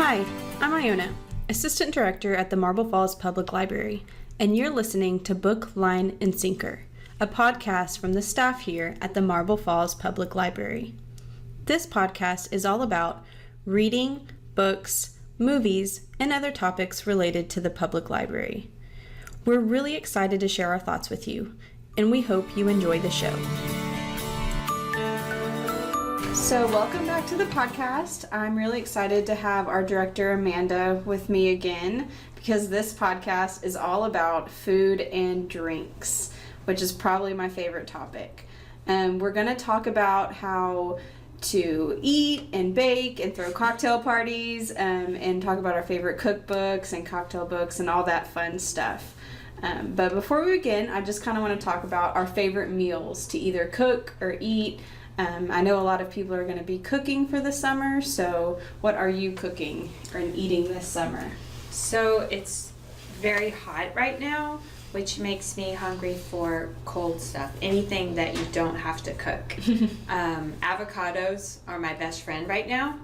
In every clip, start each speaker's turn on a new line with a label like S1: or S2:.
S1: Hi, I'm Iona, Assistant Director at the Marble Falls Public Library, and you're listening to Book, Line, and Sinker, a podcast from the staff here at the Marble Falls Public Library. This podcast is all about reading, books, movies, and other topics related to the public library. We're really excited to share our thoughts with you, and we hope you enjoy the show. So welcome back to the podcast. I'm really excited to have our director Amanda with me again because this podcast is all about food and drinks, which is probably my favorite topic. We're going to talk about how to eat and bake and throw cocktail parties and talk about our favorite cookbooks and cocktail books and all that fun stuff. But before we begin, I just kind of want to talk about our favorite meals to either cook or eat. I know a lot of people are going to be cooking for the summer, so what are you cooking or eating this summer?
S2: So it's very hot right now, which makes me hungry for cold stuff, anything that you don't have to cook. Avocados are my best friend right now,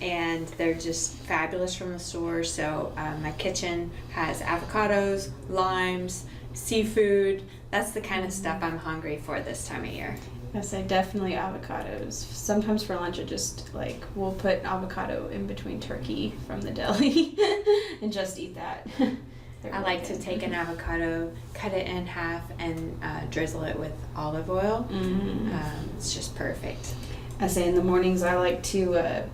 S2: and they're just fabulous from the store. So my kitchen has avocados, limes, seafood. That's the kind of stuff I'm hungry for this time of year.
S1: I say definitely avocados. Sometimes for lunch, we'll put avocado in between turkey from the deli and just eat that.
S2: I like to take an avocado, cut it in half, and drizzle it with olive oil. It's just perfect.
S1: I say in the mornings I like to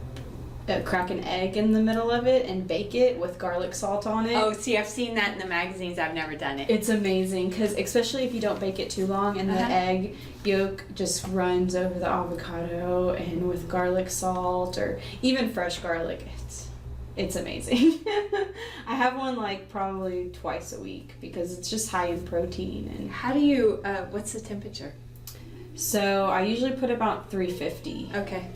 S1: crack an egg in the middle of it and bake it with garlic salt on it.
S2: Oh, see, I've seen that in the magazines. I've never done it.
S1: It's amazing because especially if you don't bake it too long and the egg yolk just runs over the avocado and with garlic salt or even fresh garlic, it's amazing. I have one probably twice a week because it's just high in protein. And
S2: how do you, what's the temperature?
S1: So I usually put about 350.
S2: Okay.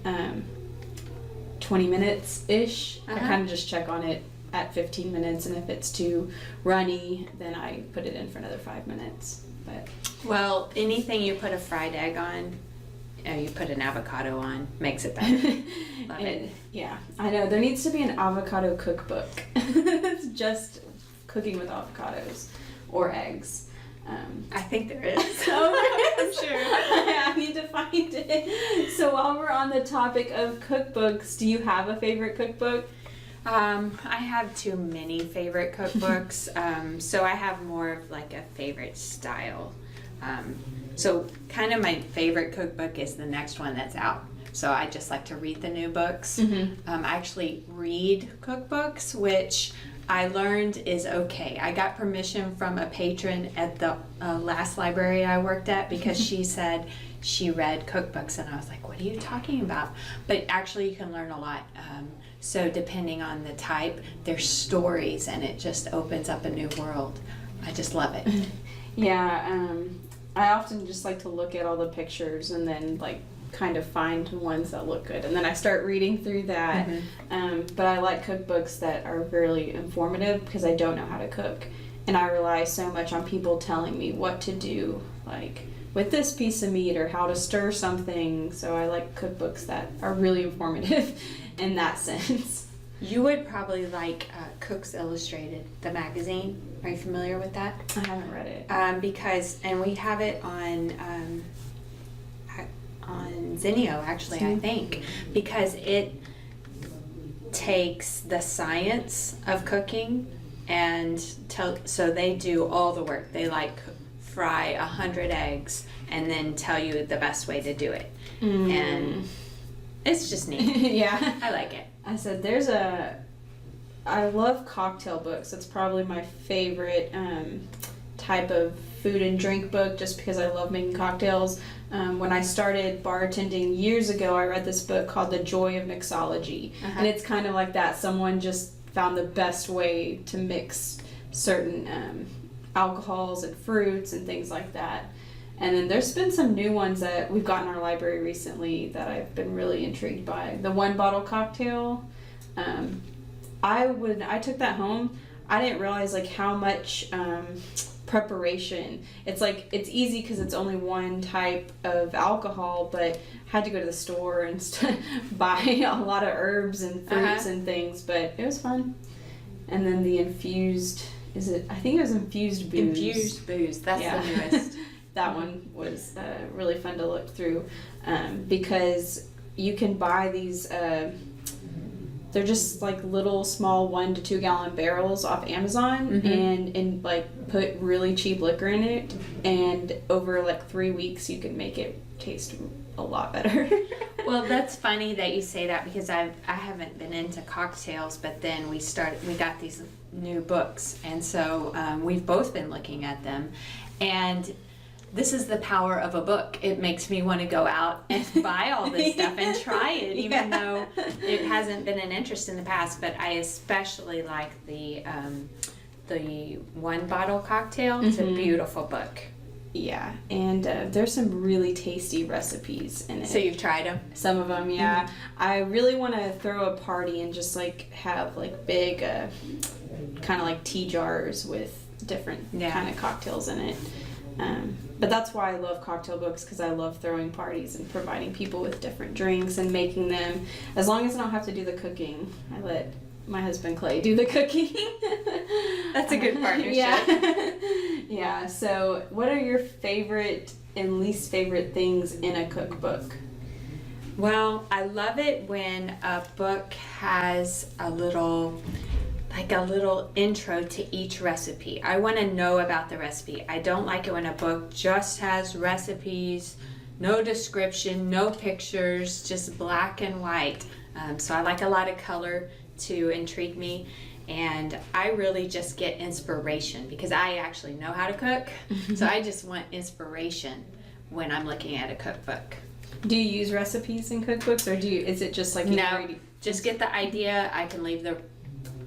S1: 20 minutes-ish. I kind of just check on it at 15 minutes, and if it's too runny, then I put it in for another 5 minutes. But
S2: well, anything you put a fried egg on, you put an avocado on, makes it better. Love it.
S1: Yeah, I know. There needs to be an avocado cookbook. It's just cooking with avocados or eggs.
S2: I think there is.
S1: Oh, I'm sure. Yeah, I need to find it. So while we're on the topic of cookbooks, do you have a favorite cookbook?
S2: I have too many favorite cookbooks. So I have more of a favorite style. So kind of my favorite cookbook is the next one that's out. So I just like to read the new books. I actually read cookbooks, which I learned is okay. I got permission from a patron at the last library I worked at because she said she read cookbooks, and I was like, what are you talking about? But actually you can learn a lot. So depending on the type, there's stories, and it just opens up a new world. I just love it.
S1: Yeah, I often just like to look at all the pictures and then kind of find ones that look good, and then I start reading through that. But I like cookbooks that are really informative because I don't know how to cook, and I rely so much on people telling me what to do, with this piece of meat or how to stir something. So I like cookbooks that are really informative in that sense.
S2: You would probably like Cook's Illustrated, the magazine. Are you familiar with that?
S1: I haven't read it.
S2: And we have it on Zinio, actually, I think, because it takes the science of cooking and so they do all the work. They fry 100 eggs and then tell you the best way to do it. And it's just neat.
S1: Yeah.
S2: I like it.
S1: I said I love cocktail books. It's probably my favorite type of food and drink book just because I love making cocktails. When I started bartending years ago, I read this book called The Joy of Mixology. And it's kind of like that. Someone just found the best way to mix certain alcohols and fruits and things like that. And then there's been some new ones that we've got in our library recently that I've been really intrigued by. The one bottle cocktail. I took that home. I didn't realize how much preparation. It's like, it's easy because it's only one type of alcohol, but had to go to the store and buy a lot of herbs and fruits and things, but it was fun. And then the infused, I think it was infused booze.
S2: Infused booze, that's the newest.
S1: That one was really fun to look through, because you can buy these, they're just like little small 1 to 2 gallon barrels off Amazon, and like put really cheap liquor in it, and over like 3 weeks you can make it taste a lot better.
S2: Well, that's funny that you say that, because I haven't been into cocktails, but then we got these new books, and so we've both been looking at them, and this is the power of a book. It makes me want to go out and buy all this stuff and try it, even though it hasn't been an interest in the past. But I especially like the one bottle cocktail. It's a beautiful book.
S1: Yeah, and there's some really tasty recipes in it.
S2: So you've tried them?
S1: Some of them, yeah. I really want to throw a party and just like have like big, kind of like tea jars with different kind of cocktails in it. But that's why I love cocktail books, because I love throwing parties and providing people with different drinks and making them. As long as I don't have to do the cooking, I let my husband Clay do the cooking.
S2: That's a good partnership.
S1: Yeah. So what are your favorite and least favorite things in a cookbook?
S2: Well, I love it when a book has a little intro to each recipe. I want to know about the recipe. I don't like it when a book just has recipes, no description, no pictures, just black and white. So I like a lot of color to intrigue me, and I really just get inspiration, because I actually know how to cook. So I just want inspiration when I'm looking at a cookbook.
S1: Do you use recipes in cookbooks, or is it just like
S2: no? Just get the idea. I can leave the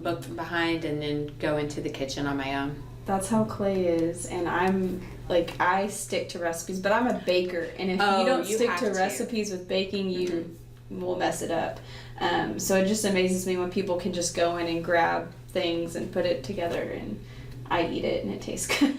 S2: book behind and then go into the kitchen on my own.
S1: That's how Clay is, and I'm like, I stick to recipes, but I'm a baker, and if you don't stick to recipes with baking, you will mess it up. So it just amazes me when people can just go in and grab things and put it together, and I eat it and it tastes good.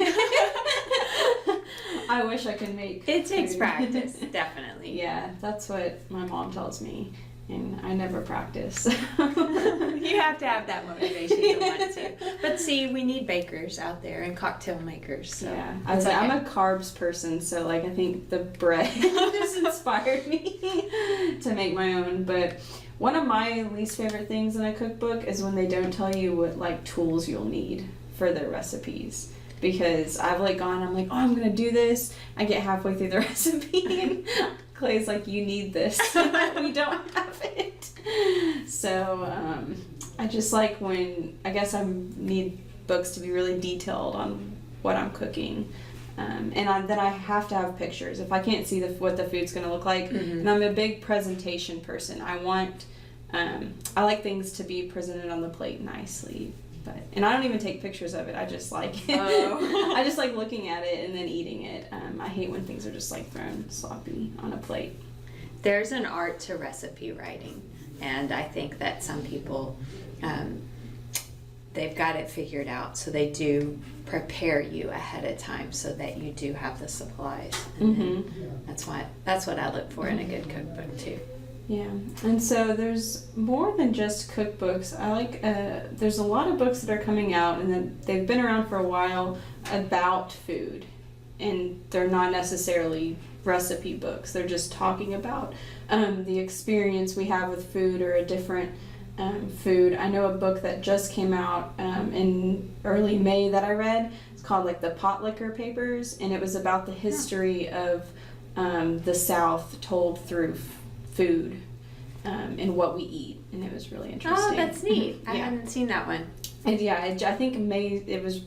S1: I wish I could make
S2: it takes practice, definitely.
S1: Yeah, that's what my mom tells me, and I never practice.
S2: You have to have that motivation to want to. But see, we need bakers out there and cocktail makers. So
S1: yeah, I'm a carbs person, so like I think the bread just inspired me to make my own. But one of my least favorite things in a cookbook is when they don't tell you what like tools you'll need for their recipes. Because I've like gone, I'm like, oh, I'm gonna do this. I get halfway through the recipe and Clay's like, you need this. We don't have it. So I just like when, I guess I need books to be really detailed on what I'm cooking. And then I have to have pictures. If I can't see what the food's gonna look like, and I'm a big presentation person. I like things to be presented on the plate nicely. And I don't even take pictures of it. I just like it. Oh. I just like looking at it and then eating it. I hate when things are just like thrown sloppy on a plate.
S2: There's an art to recipe writing, and I think that some people, they've got it figured out. So they do prepare you ahead of time so that you do have the supplies. And that's what I look for in a good cookbook too.
S1: Yeah, and so there's more than just cookbooks. I like, there's a lot of books that are coming out, and then they've been around for a while, about food. And they're not necessarily recipe books. They're just talking about the experience we have with food, or a different food. I know a book that just came out in early May that I read. It's called like the Pot Liquor Papers, and it was about the history of the South told through food and what we eat, and it was really interesting.
S2: Oh, that's neat. I hadn't seen that one.
S1: And yeah, I think it was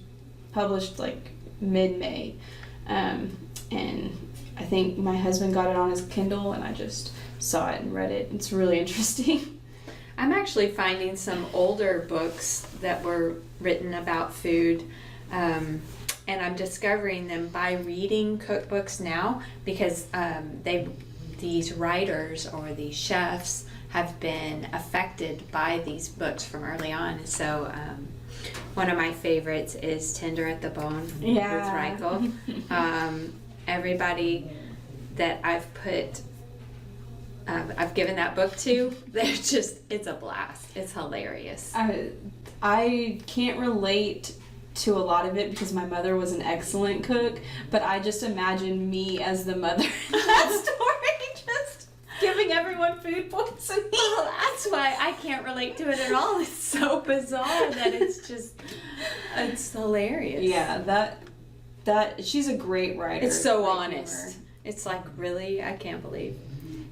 S1: published like mid-May, and I think my husband got it on his Kindle, and I just saw it and read it. It's really interesting.
S2: I'm actually finding some older books that were written about food, and I'm discovering them by reading cookbooks now, because these writers or these chefs have been affected by these books from early on. So one of my favorites is Tender at the Bone with Reichel. Everybody that I've given that book to, it's a blast. It's hilarious.
S1: I can't relate to a lot of it because my mother was an excellent cook, but I just imagine me as the mother in that story, just giving everyone food poisoning.
S2: Well, that's why I can't relate to it at all. It's so bizarre that it's hilarious.
S1: Yeah, that she's a great writer.
S2: It's so honest. It's like, really, I can't believe.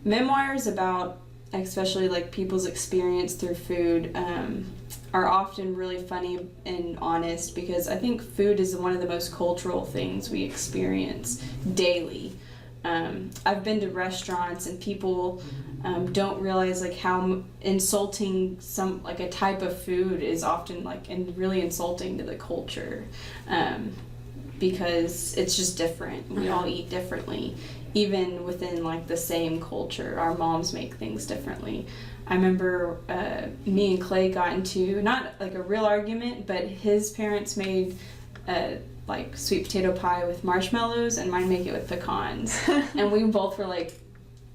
S1: Memoirs about, especially like people's experience through food, are often really funny and honest, because I think food is one of the most cultural things we experience daily. I've been to restaurants and people don't realize like how insulting a type of food is often, like, and really insulting to the culture, because it's just different. We all eat differently, even within like the same culture. Our moms make things differently. I remember me and Clay got into, not like a real argument, but his parents made like sweet potato pie with marshmallows, and mine make it with pecans. And we both were like,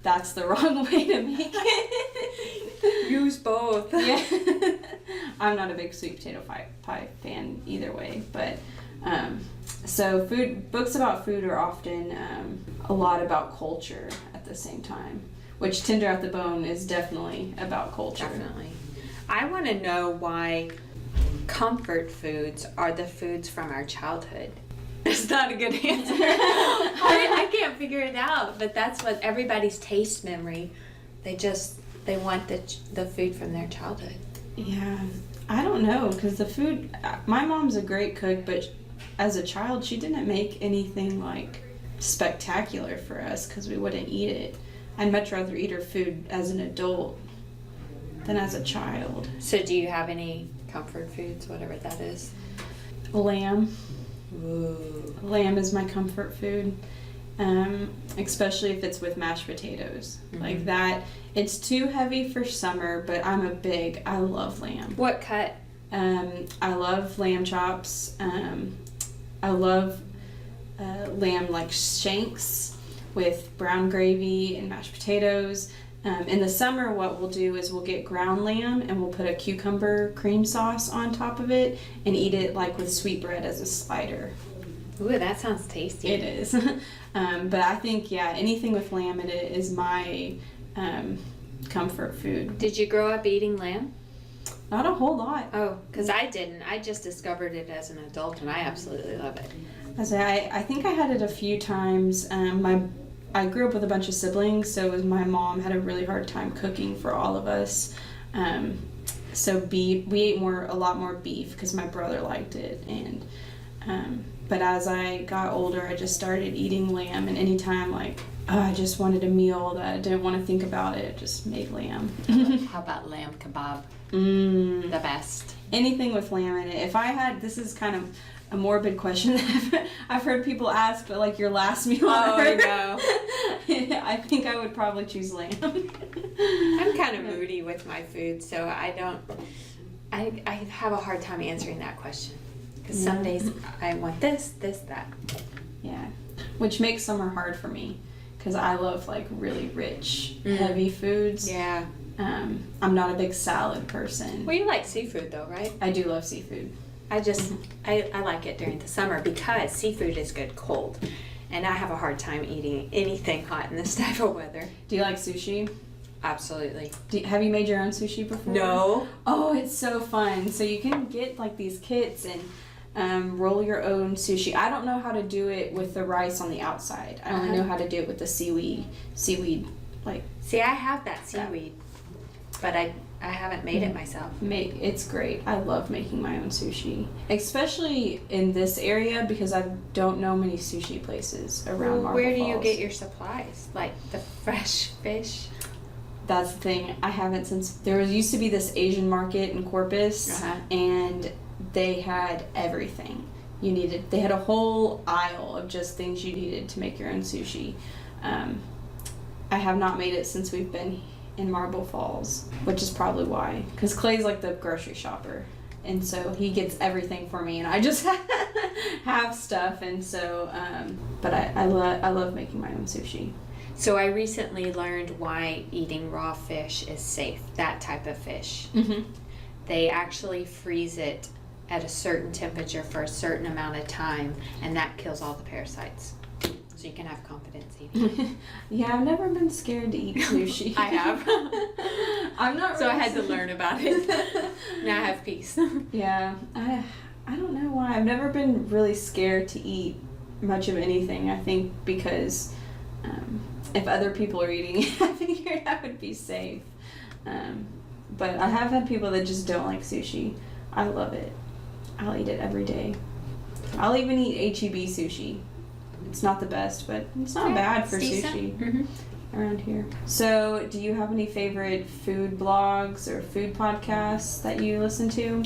S1: that's the wrong way to make it.
S2: Use both.
S1: Yeah. I'm not a big sweet potato pie fan either way, but so books about food are often a lot about culture at the same time, which Tender at the Bone is definitely about culture.
S2: Definitely. I want to know why comfort foods are the foods from our childhood. It's not a good answer. I can't figure it out, but that's what everybody's taste memory. They want the food from their childhood.
S1: Yeah, I don't know, because the food, my mom's a great cook, but as a child she didn't make anything like spectacular for us because we wouldn't eat it. I'd much rather eat her food as an adult than as a child.
S2: So do you have any comfort foods, whatever that is?
S1: Lamb.
S2: Ooh.
S1: Lamb is my comfort food, especially if it's with mashed potatoes. Mm-hmm. Like that. It's too heavy for summer, but I love lamb.
S2: What cut?
S1: I love lamb chops. I love lamb like shanks with brown gravy and mashed potatoes. In the summer, what we'll do is we'll get ground lamb and we'll put a cucumber cream sauce on top of it and eat it like with sweetbread as a slider.
S2: Ooh, that sounds tasty.
S1: It is. But I think, anything with lamb in it is my comfort food.
S2: Did you grow up eating lamb?
S1: Not a whole lot.
S2: Oh, because I didn't. I just discovered it as an adult, and I absolutely love it.
S1: I think I had it a few times. I grew up with a bunch of siblings, so my mom had a really hard time cooking for all of us. So we ate a lot more beef because my brother liked it, but as I got older, I just started eating lamb, and anytime I just wanted a meal that I didn't want to think about it, just made lamb.
S2: How about lamb kebab? The best.
S1: Anything with lamb in it. This is kind of a morbid question that I've heard people ask, but like your last meal
S2: on
S1: ever.
S2: No.
S1: I think I would probably choose lamb.
S2: I'm kind of moody with my food, so I have a hard time answering that question. Because some days I want this, that.
S1: Yeah. Which makes summer hard for me, because I love like really rich, heavy foods.
S2: Yeah.
S1: I'm not a big salad person.
S2: Well, you like seafood though, right?
S1: I do love seafood.
S2: I like it during the summer because seafood is good cold, and I have a hard time eating anything hot in this type of weather.
S1: Do you like sushi?
S2: Absolutely.
S1: Have you made your own sushi before?
S2: No.
S1: Oh, it's so fun. So you can get like these kits and roll your own sushi. I don't know how to do it with the rice on the outside. I only know how to do it with the seaweed like.
S2: See, I have that seaweed, but I haven't made it myself.
S1: It's great. I love making my own sushi, especially in this area because I don't know many sushi places around Marble Falls.
S2: Where do you get your supplies? Like the fresh fish?
S1: That's the thing. I haven't since there used to be this Asian market in Corpus, and they had everything you needed. They had a whole aisle of just things you needed to make your own sushi. I have not made it since we've been in Marble Falls, which is probably why. Because Clay's like the grocery shopper. And so he gets everything for me, and I just have stuff. And so, but I love making my own sushi.
S2: So I recently learned why eating raw fish is safe, that type of fish.
S1: Mm-hmm.
S2: They actually freeze it at a certain temperature for a certain amount of time, and that kills all the parasites. So you can have confidence eating.
S1: Yeah, I've never been scared to eat sushi.
S2: I have.
S1: I'm not.
S2: So
S1: really
S2: I had to learn about it. Now I have peace.
S1: Yeah, I don't know why. I've never been really scared to eat much of anything. I think because if other people are eating it, I figured I would be safe. But I have had people that just don't like sushi. I love it. I'll eat it every day. I'll even eat H-E-B sushi. It's not the best, but it's not bad for sushi.
S2: Mm-hmm.
S1: Around here. So, do you have any favorite food blogs or food podcasts that you listen to?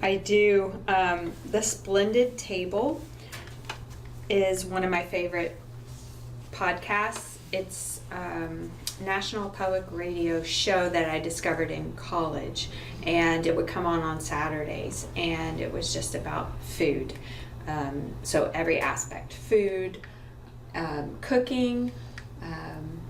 S2: I do. The Splendid Table is one of my favorite podcasts. It's National Public Radio show that I discovered in college, and it would come on Saturdays, and it was just about food. So every aspect, food, cooking,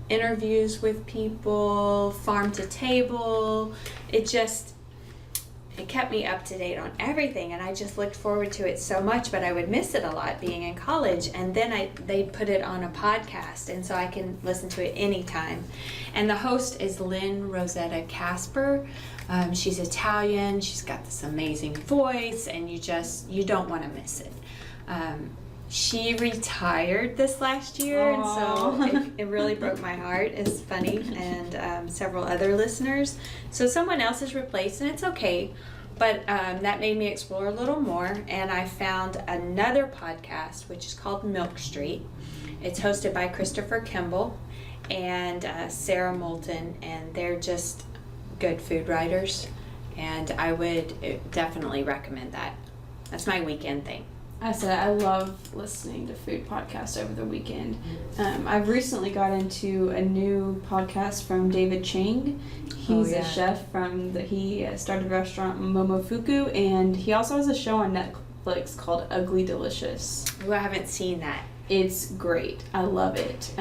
S2: interviews with people, farm to table. It kept me up to date on everything, and I just looked forward to it so much, but I would miss it a lot being in college. And then they put it on a podcast, and so I can listen to it anytime. And the host is Lynn Rosetta Casper. She's Italian. She's got this amazing voice, and you don't want to miss it. She retired this last year,
S1: Aww.
S2: and so it really broke my heart. It's funny, and several other listeners. So someone else is replaced, and it's okay. But that made me explore a little more, and I found another podcast, which is called Milk Street. It's hosted by Christopher Kimball and Sarah Moulton, and they're just good food writers, and I would definitely recommend that. That's my weekend thing.
S1: I said I love listening to food podcasts over the weekend. I've recently got into a new podcast from David Chang. He's a chef he started a restaurant Momofuku, and he also has a show on Netflix called Ugly Delicious.
S2: Ooh, I haven't seen that.
S1: It's great. I love it.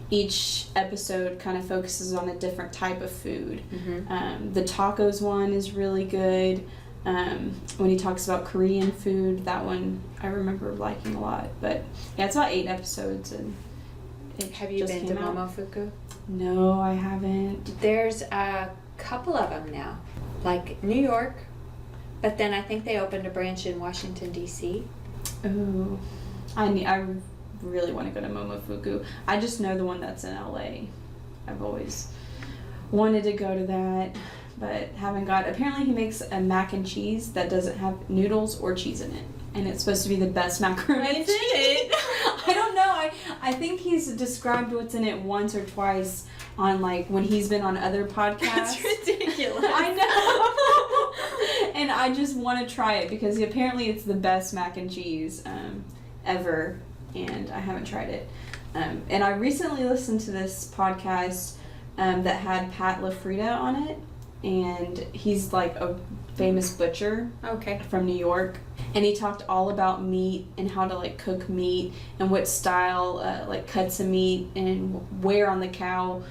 S1: Each episode kind of focuses on a different type of food.
S2: Mm-hmm.
S1: The tacos one is really good. When he talks about Korean food, that one I remember liking a lot. But yeah, it's about 8 episodes, and
S2: Have you been to Momofuku?
S1: No, I haven't.
S2: There's a couple of them now, like New York, but then I think they opened a branch in Washington, D.C.
S1: Oh, I really want to go to Momofuku. I just know the one that's in LA. I've always wanted to go to that, but haven't got. Apparently he makes a mac and cheese that doesn't have noodles or cheese in it, and it's supposed to be the best macaroni and cheese. I don't know. I think he's described what's in it once or twice on, like, when he's been on other podcasts.
S2: That's ridiculous.
S1: I know. And I just want to try it because apparently it's the best mac and cheese ever, and I haven't tried it. And I recently listened to this podcast that had Pat LaFrida on it, and he's like a famous butcher from New York, and he talked all about meat and how to like cook meat and what style like cuts of meat and where on the cow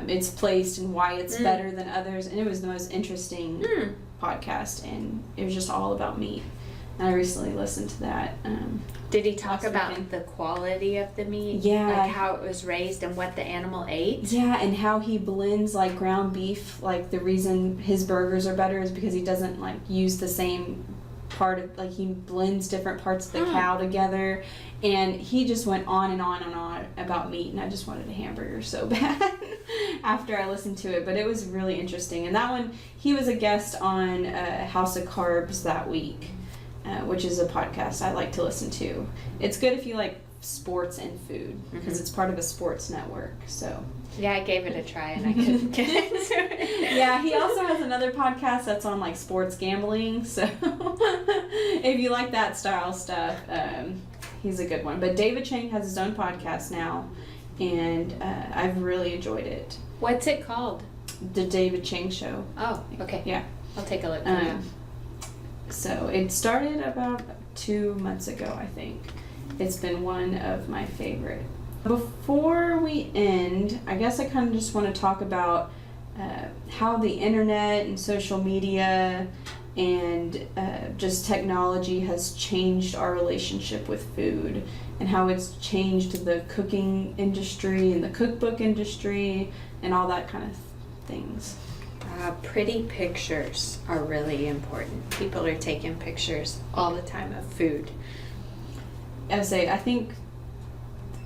S1: it's placed and why it's better than others, and it was the most interesting podcast, and it was just all about meat. And I recently listened to that.
S2: Did he talk about the quality of the meat?
S1: Yeah.
S2: Like how it was raised and what the animal ate?
S1: Yeah, and how he blends like ground beef. Like the reason his burgers are better is because he doesn't like use the same part of, like, he blends different parts of the cow together. And he just went on and on and on about meat, and I just wanted a hamburger so bad after I listened to it. But it was really interesting. And that one, he was a guest on House of Carbs that week. Which is a podcast I like to listen to. It's good if you like sports and food, because it's part of a sports network. So
S2: yeah, I gave it a try and I couldn't get into it.
S1: Yeah, he also has another podcast that's on like sports gambling. So if you like that style stuff, he's a good one. But David Chang has his own podcast now, and I've really enjoyed it.
S2: What's it called?
S1: The David Chang Show.
S2: Oh, okay.
S1: Yeah.
S2: I'll take a look for that.
S1: So it started about 2 months ago, I think. It's been one of my favorite. Before we end, I guess I kind of just want to talk about how the internet and social media and just technology has changed our relationship with food, and how it's changed the cooking industry and the cookbook industry and all that kind of things.
S2: Pretty pictures are really important. People are taking pictures all the time of food.
S1: I think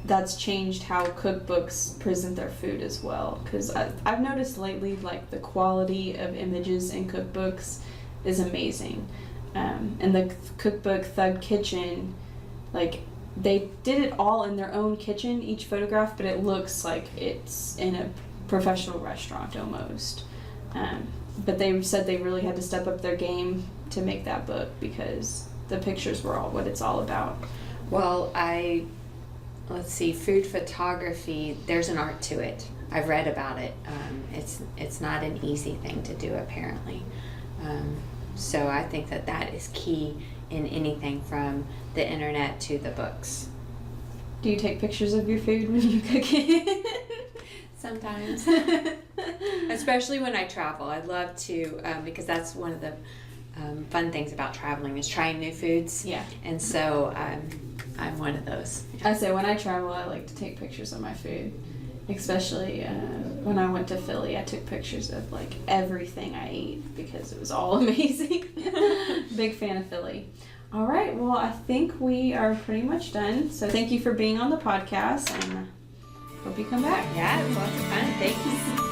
S1: that's changed how cookbooks present their food as well, because I've noticed lately, like, the quality of images in cookbooks is amazing. And the cookbook Thug Kitchen, like, they did it all in their own kitchen, each photograph, but it looks like it's in a professional restaurant almost. But they said they really had to step up their game to make that book, because the pictures were all what it's all about.
S2: Well, let's see, food photography, there's an art to it. I've read about it. It's not an easy thing to do, apparently. So I think that is key in anything from the internet to the books.
S1: Do you take pictures of your food when you cook it?
S2: Sometimes. Especially when I travel. I love to, because that's one of the fun things about traveling is trying new foods.
S1: Yeah.
S2: And so I'm one of those.
S1: I say when I travel, I like to take pictures of my food. Especially when I went to Philly, I took pictures of, like, everything I ate because it was all amazing. Big fan of Philly. All right, well, I think we are pretty much done. So thank you for being on the podcast, and hope you come back.
S2: Yeah, it was lots of fun. Thanks.